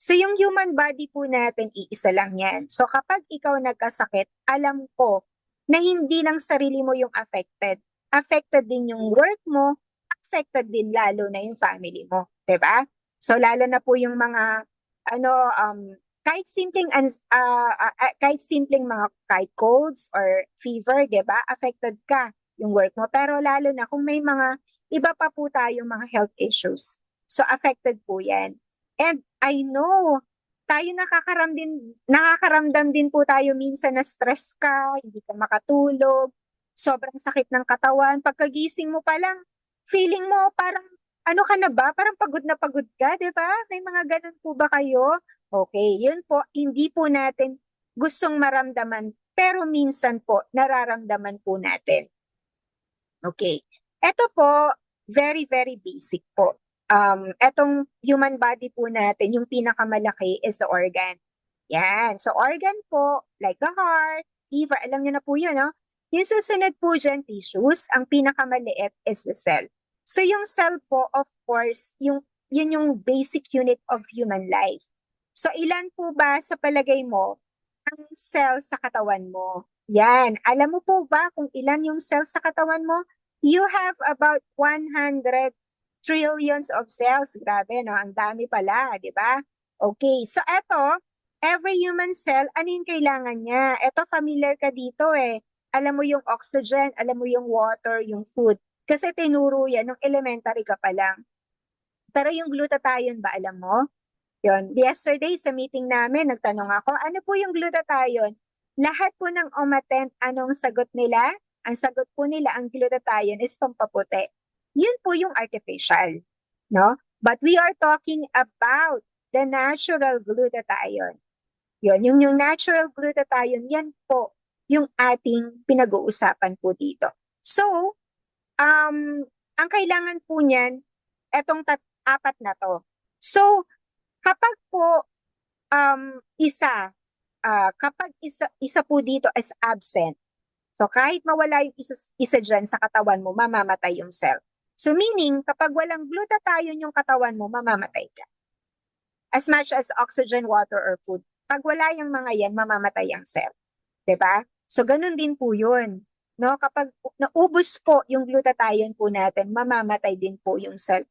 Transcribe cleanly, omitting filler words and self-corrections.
So yung human body po natin, iisa lang yan. So kapag ikaw nagkasakit, alam ko na hindi lang sarili mo yung affected. Affected din yung work mo, affected din lalo na yung family mo. 'Di ba? So lalo na po yung mga ano kahit simpleng mga kahit colds or fever, 'di ba? Affected ka yung work mo. Pero lalo na kung may mga iba pa po tayong mga health issues. So affected po 'yan. And I know nakakaramdam din po tayo minsan na stress ka, hindi ka makatulog, sobrang sakit ng katawan. Pagkagising mo pa lang, feeling mo parang ano ka na ba? Parang pagod na pagod ka, 'di ba? May mga ganun po ba kayo? Okay, yun po, hindi po natin gustong maramdaman, pero minsan po nararamdaman po natin. Okay. Ito po, very, very basic po. Etong human body po natin, yung pinakamalaki is the organ. Yan. So, organ po, like the heart, liver, alam niyo na po yun, no? Yung susunod po dyan, tissues, ang pinakamaliit is the cell. So, yung cell po, of course, yun yung basic unit of human life. So, ilan po ba sa palagay mo ang cell sa katawan mo? Yan. Alam mo po ba kung ilan yung cell sa katawan mo? You have about 100 trillions of cells. Grabe, no? Ang dami pala, di ba? Okay, so eto, every human cell, ano yung kailangan niya? Eto, familiar ka dito eh. Alam mo yung oxygen, alam mo yung water, yung food. Kasi tinuro yan nung elementary ka pa lang. Pero yung glutathione ba, alam mo? Yun. Yesterday sa meeting namin, nagtanong ako, ano po yung glutathione? Lahat po ng umattend, anong sagot nila? Ang sagot po nila, ang glutathione is pampaputi. Yun po yung artificial, no? But we are talking about the natural glutathione. Yun, yung natural glutathione, yan po yung ating pinag-uusapan po dito. So, ang kailangan po niyan, etong apat na to. So, kapag po kapag isa po dito is absent, so kahit mawala yung isa dyan sa katawan mo, mamamatay yung cell. So meaning, kapag walang glutathione yung katawan mo, mamamatay ka. As much as oxygen, water, or food. Pag wala yung mga yan, mamamatay ang cell. 'Di ba? So ganun din po yun. No? Kapag naubos po yung glutathione po natin, mamamatay din po yung cell